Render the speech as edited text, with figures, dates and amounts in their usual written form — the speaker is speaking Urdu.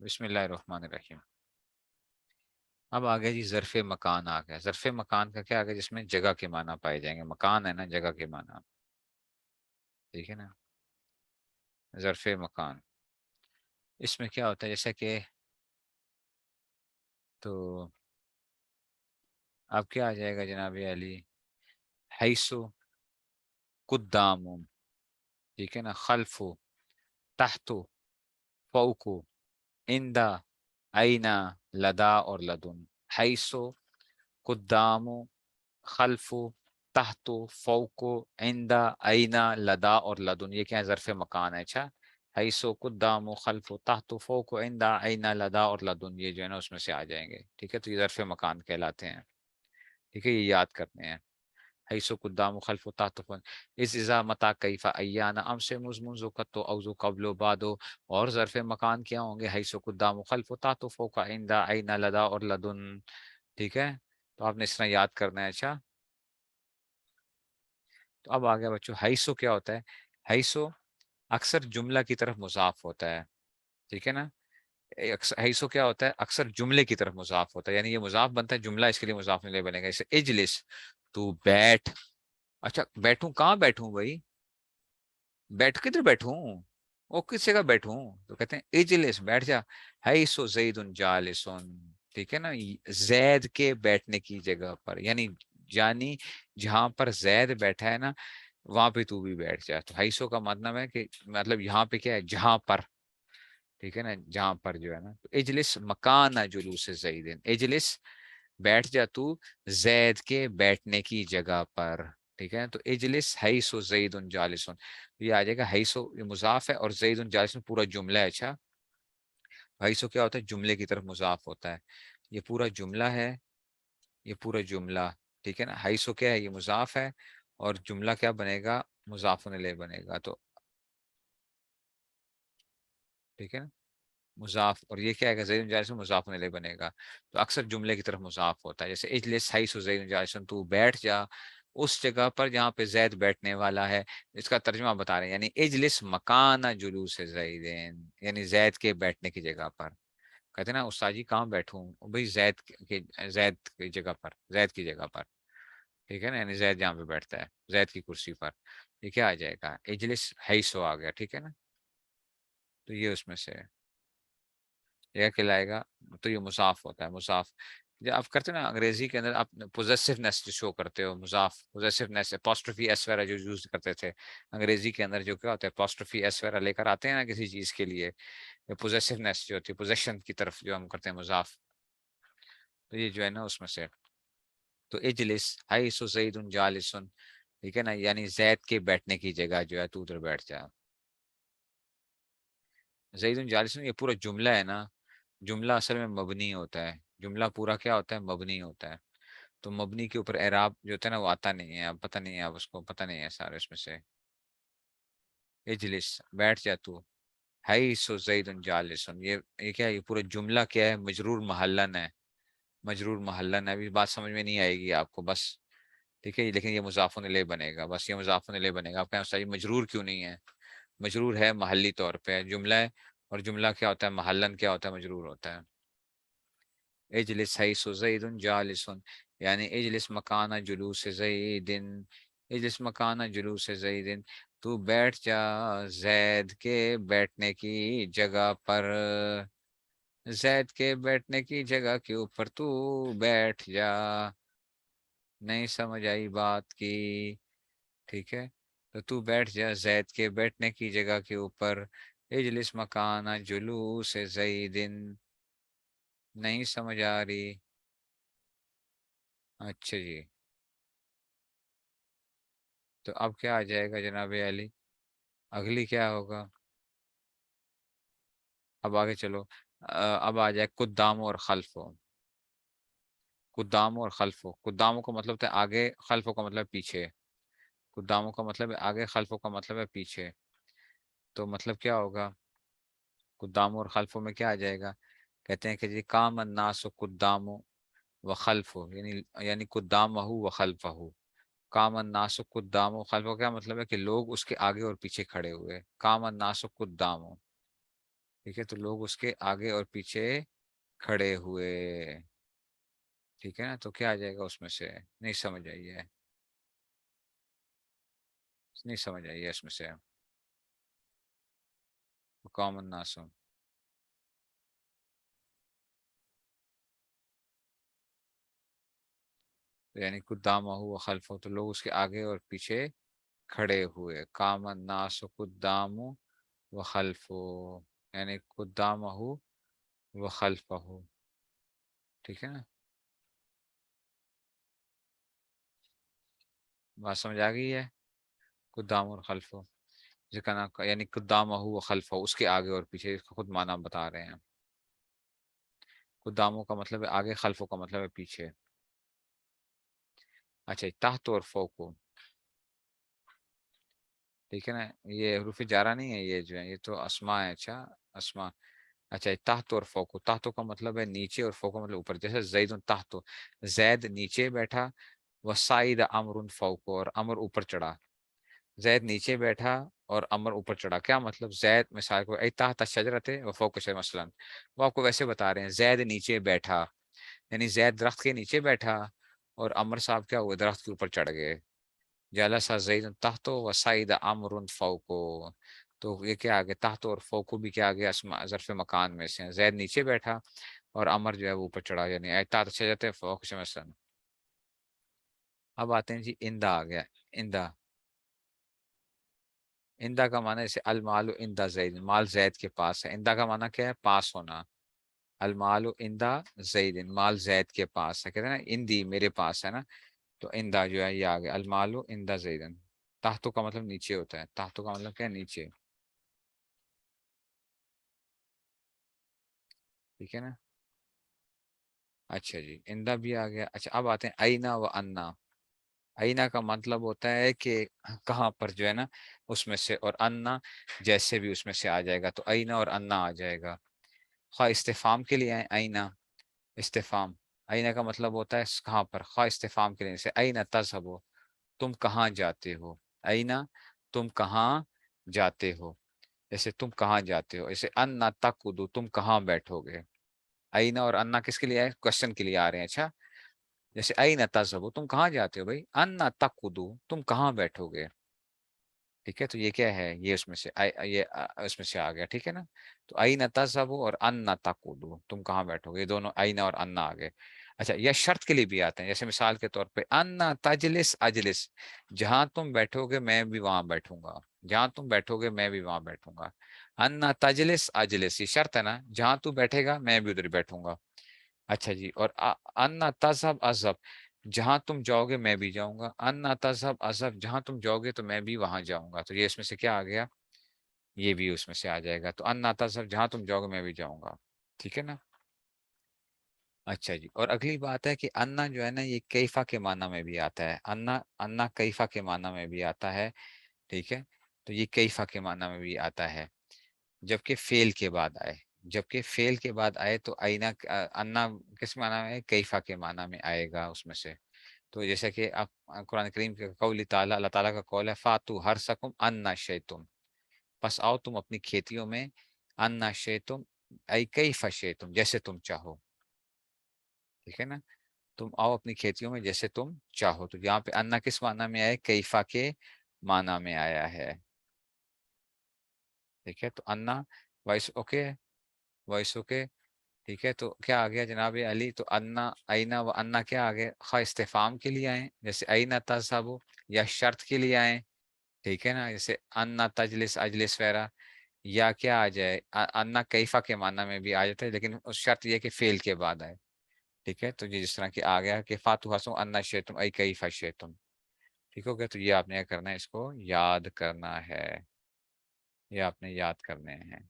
بسم اللہ الرحمن الرحیم. اب آگے جی ظرف مکان آ گیا. ظرف مکان کا کیا آ گیا؟ جس میں جگہ کے معنی پائے جائیں گے. مکان ہے نا، جگہ کے معنی. ٹھیک ہے نا. ظرف مکان اس میں کیا ہوتا ہے؟ جیسے کہ تو اب کیا آ جائے گا جناب علی؟ حیثو قدام. ٹھیک ہے نا. خلفو، تحتو، فوقو، اندا، اینا، لدا اور لدن. حیثو قدام، خلف، تحت، فوق، عند، اینا، لدا اور لدن. یہ کیا ہے؟ ظرف مکان ہے. اچھا، حیث، قدام، خلف، تحت، فوق، عند، اینا، لدا اور لدن، یہ جو ہے نا اس میں سے آ جائیں گے. ٹھیک ہے، تو یہ ظرف مکان کہلاتے ہیں. ٹھیک ہے، یہ یاد کرنے ہیں. حیث، قدام، خلف، تحت، فوق، اس اذا متا کیف ایانا ام سے منذ قط اوذ قبل و بعد. اور ظرف مکان کیا ہوں گے؟ حیث، قدام، خلف، تحت، فوق، عند، اینا، لدا اور لدن. ٹھیک ہے، تو آپ نے اس طرح یاد کرنا ہے. اچھا، تو اب آ گیا بچوں. حیثو کیا ہوتا ہے؟ حیثو اکثر جملہ کی طرف مضاف ہوتا ہے. ٹھیک ہے نا. حیثو کیا ہوتا ہے؟ اکثر جملے کی طرف مضاف ہوتا ہے، یعنی یہ مضاف بنتا ہے، جملہ اس کے لیے مضاف نہیں بنے گا. جیسے اجلس، تو بیٹھ. اچھا، بیٹھوں کہاں بیٹھوں بھائی؟ بیٹھ کدھر بیٹھوں؟ وہ کس جگہ بیٹھوں؟ تو کہتے ہیں اجلس، بیٹھ جا. حیثو زید جالسن. ٹھیک ہے نا. زید کے بیٹھنے کی جگہ پر، یعنی جہاں پر زید بیٹھا ہے نا وہاں پہ تو بھی بیٹھ جائے. تو حیثو کا مطلب ہے کہ مطلب یہاں پہ کیا ہے؟ جہاں پر. ٹھیک ہے نا، جہاں پر جو ہے نا. تو اجلس مکان جلوس زیدن. اجلس بیٹھ جا تو زید کے بیٹھنے کی جگہ پر. ٹھیک ہے، تو اجلس حیث زید جالس. یہ آ جائے گا حیث، یہ مضاف ہے، اور زید جالس پورا جملہ ہے. اچھا، حیث کیا ہوتا ہے؟ جملے کی طرف مضاف ہوتا ہے. یہ پورا جملہ ہے، یہ پورا جملہ. ٹھیک ہے نا. حیث کیا ہے؟ یہ مضاف ہے، اور جملہ کیا بنے گا؟ مضاف الیہ بنے گا. تو ٹھیک ہے نا، مضاف. اور یہ کیا ہے گا؟ زید جالس مضاف الیہ بنے گا. تو اکثر جملے کی طرف مضاف ہوتا ہے. جیسے اجلس حیث زید جالس، تو بیٹھ جا اس جگہ پر جہاں پہ زید بیٹھنے والا ہے. اس کا ترجمہ بتا رہے ہیں، یعنی اجلس مکان جلوس زیدین، یعنی زید کے بیٹھنے کی جگہ پر. کہتے ہیں نا استاد جی کہاں بیٹھوں؟ بھائی زید کی جگہ پر، زید کی جگہ پر. ٹھیک ہے نا، یعنی زید جہاں پہ بیٹھتا ہے، زید کی کرسی پر. یہ کیا آ جائے گا؟ اجلس حیث آ گیا. ٹھیک ہے نا. تو یہ اس میں سے ہے. یہ کہلائے گا. تو یہ مضاف ہوتا ہے. مضاف جب آپ کرتے ہیں نا انگریزی کے اندر، آپ پوزیسونیس شو کرتے ہو، مضاف پوزیسونیس اپوسٹروفی ایس وغیرہ جو یوز کرتے تھے انگریزی کے اندر، جو کیا ہوتا ہے اپوسٹروفی ایس وغیرہ لے کر آتے ہیں نا کسی چیز کے لیے، پوزیسونیس جو ہوتی ہے پوزیشن کی طرف جو ہم کرتے ہیں مضاف. تو یہ جو ہے نا اس میں سے. تو اجلس حیث زید جالس. ٹھیک ہے نا، یعنی زید کے بیٹھنے کی جگہ جو ہے تو ادھر بیٹھ جا. زید جالس یہ پورا جملہ ہے نا. جملہ اصل میں مبنی ہوتا ہے. جملہ پورا کیا ہوتا ہے؟ مبنی ہوتا ہے. تو مبنی کے اوپر اعراب جو ہوتا ہے نا وہ آتا نہیں ہے. اب پتہ نہیں ہے، اب اس کو پتہ نہیں ہے سارے اس میں سے. اجلس بیٹھ جا تو حیث زید جالس. یہ کیا ہے؟ یہ پورا جملہ کیا ہے؟ مجرور محلن ہے. مجرور محلن ہے. ابھی بات سمجھ میں نہیں آئے گی آپ کو بس. ٹھیک ہے، لیکن یہ مضاف الیہ بنے گا. بس یہ مضاف الیہ بنے گا. آپ کہیں استاد جی مجرور کیوں نہیں ہے؟ مجرور ہے محلی طور پہ. جملہ ہے، اور جملہ کیا ہوتا ہے؟ محلن کیا ہوتا ہے؟ مجرور ہوتا ہے. اجلس حیث زید جالس، یعنی اجلس مکان جلوس زید. اجلس مکان جلوس زید، تو بیٹھ جا زید کے بیٹھنے کی جگہ پر. زید کے بیٹھنے کی جگہ کے اوپر تو بیٹھ جا. نہیں سمجھ آئی بات کی؟ ٹھیک ہے، تو بیٹھ جا زید کے بیٹھنے کی جگہ کے اوپر. اجلس مکان جلوس زید. نہیں سمجھ آ رہی؟ اچھا جی. تو اب کیا آ جائے گا جناب علی؟ اگلی کیا ہوگا؟ اب آگے چلو. اب آ جائے قدام اور خلف. قدام اور خلف. قداموں کا مطلب تھا آگے، خلفوں کا مطلب پیچھے. قداموں کا مطلب ہے آگے، خلفوں کا مطلب ہے پیچھے. تو مطلب کیا ہوگا؟ قدام اور خلفوں میں کیا آ جائے گا؟ کہتے ہیں کہ جی کام الناس قدام و خلف، یعنی قدام و خلف. کام الناس قدام و خلف کا کیا مطلب ہے؟ کہ لوگ اس کے آگے اور پیچھے کھڑے ہوئے. کام الناس قدام. ٹھیک ہے، تو لوگ اس کے آگے اور پیچھے کھڑے ہوئے. ٹھیک ہے نا، تو کیا آ جائے گا اس میں سے؟ نہیں سمجھ آئی ہے؟ نہیں سمجھ آئی ہے اس میں سے؟ کامن ناسم. یعنی قدامہ و خلفہ، تو لوگ اس کے آگے اور پیچھے کھڑے ہوئے. کامن ناس قدام و خلف، یعنی قدامہ و خلفہ. ٹھیک ہے نا، بات سمجھ آ گئی ہے؟ قدام اور خلفہ ذکر یعنی قدامہ و خلفہ، اس کے آگے اور پیچھے، اس کا خود معنی بتا رہے ہیں. قداموں کا مطلب ہے آگے، خلفوں کا مطلب ہے پیچھے. اچھا، تحت اور فوق. ٹھیک ہے نا، یہ حروف جارہ نہیں ہے، یہ جو ہے یہ تو اسماء ہے. اچھا، اسماء. اچھا، تحت اور فوق. تحت کا مطلب ہے نیچے، اور فوق کا مطلب اوپر. جیسے زید تحت، زید نیچے بیٹھا. وسائد امر فوق، اور امر اوپر چڑھا. زید نیچے بیٹھا اور امر اوپر چڑھا. کیا مطلب؟ زید مثال کو ای تحت شجرت و فوق شجرۃ مثلا، وہ آپ کو ویسے بتا رہے ہیں زید نیچے بیٹھا، یعنی زید درخت کے نیچے بیٹھا اور امر صاحب کیا ہوئے؟ درخت کے اوپر چڑھ گئے. جلس زید تحت وسعید امر فوق. تو یہ کیا آگے؟ تحت اور فوق بھی کیا آگے؟ ظرف مکان میں سے ہیں. زید نیچے بیٹھا اور امر جو ہے وہ اوپر چڑھا، یعنی تحت شجرت فوق مثلا. اب آتے ہیں جی، اندہ آ گیا. اندہ. اندہ کا معنی جیسے المال اندہ زید، مال زید کے پاس ہے. اندہ کا معنی کیا ہے؟ پاس ہونا. المال اندہ زید، مال زید کے پاس ہے. کہتے ہیں نا اندی میرے پاس ہے نا، تو اندہ جو ہے یہ آگے المال اندہ زیدن. تحتوں کا مطلب نیچے ہوتا ہے. تحتوں کا مطلب کیا ہے؟ نیچے. ٹھیک ہے نا. اچھا جی، اندہ بھی آ گیا. اچھا، اب آتے ہیں اینا و انا. اینا کا مطلب ہوتا ہے کہ کہاں پر جو ہے نا اس میں سے، اور انا جیسے بھی اس میں سے آ جائے گا، تو اینا اور انا آ جائے گا. خواہ استفام کے لیے آئے اینا. استفام. اینا کا مطلب ہوتا ہے کہاں پر. خواہ استفام کے لیے جیسے اینا تذهبو، تم کہاں جاتے ہو. اینا، تم کہاں جاتے ہو. جیسے تم کہاں جاتے ہو. جیسے انا تقعدو، تم کہاں بیٹھو گے. اینا اور انا کس کے لیے آئے؟ کوشچن کے لیے آ رہے ہیں. اچھا، جیسے اینا تذهبو، تم کہاں جاتے ہو بھائی. انا تقعدو، تم کہاں بیٹھو گے. ٹھیک ہے، تو یہ کیا ہے؟ یہ اس میں سے یہ اس میں سے آ گیا. ٹھیک ہے نا، تو اینا تذهبو اور انا تقعدو، تم کہاں بیٹھو گے. یہ دونوں اینا اور انا آ گئے. اچھا، یہ شرط کے لیے بھی آتے ہیں. جیسے مثال کے طور پہ انا تجلس اجلس، جہاں تم بیٹھو گے میں بھی وہاں بیٹھوں گا. جہاں تم بیٹھو گے میں بھی وہاں بیٹھوں گا. انا تجلس اجلس، یہ شرط ہے نا، جہاں تو بیٹھے گا میں بھی ادھر بیٹھوں گا. اچھا جی، اور انا تذهب اذهب، جہاں تم جاؤ گے میں بھی جاؤں گا. انا تذهب اذهب، جہاں تم جاؤ گے تو میں بھی وہاں جاؤں گا. تو یہ اس میں سے کیا آ گیا؟ یہ بھی اس میں سے آ جائے گا. تو انا تذهب، جہاں تم جاؤ گے میں بھی جاؤں گا. ٹھیک ہے نا. اچھا جی، اور اگلی بات ہے کہ انا جو ہے نا یہ کیفا کے معنی میں بھی آتا ہے. انا کیفا کے معنی میں بھی آتا ہے. ٹھیک ہے، تو یہ کیفا کے معنی میں بھی آتا ہے جبکہ فعل کے بعد آئے. جبکہ فعل کے بعد آئے تو اینا انا کس معنی میں ہے؟ کیفا کے معنی میں آئے گا اس میں سے. تو جیسا کہ آپ قرآن کریم کے قول تعالیٰ، اللہ تعالیٰ کا قول ہے فاتو ہر سکم انا شیتم، پس آؤ تم اپنی کھیتیوں میں. انا شیتم ای کیفا شیتم، جیسے تم چاہو. ٹھیک ہے نا، تم آؤ اپنی کھیتیوں میں جیسے تم چاہو. تو یہاں پہ انا کس معنی میں آئے؟ کیفا کے معنی میں آیا ہے. ٹھیک ہے، تو انا وائس اوکے. Voice okay. ٹھیک ہے، تو کیا آ گیا جناب علی؟ تو انا اینا و انا کیا آگے؟ خواہ استفام کے لیے آئیں جیسے اینا تذهبو، یا شرط کے لیے آئیں. ٹھیک ہے نا، جیسے انا تجلس اجلس وغیرہ. یا کیا آ جائے؟ انا کیفا کے معنی میں بھی آ جاتا ہے، لیکن اس شرط یہ کہ فعل کے بعد آئے. ٹھیک ہے، تو یہ جس طرح کہ آ گیا کہ فاتو حسم انا شیتم ای کیفا شیتم. ٹھیک ہو گیا. تو یہ آپ نے کیا کرنا ہے؟ اس کو یاد کرنا ہے. یہ آپ نے یاد کرنے ہیں.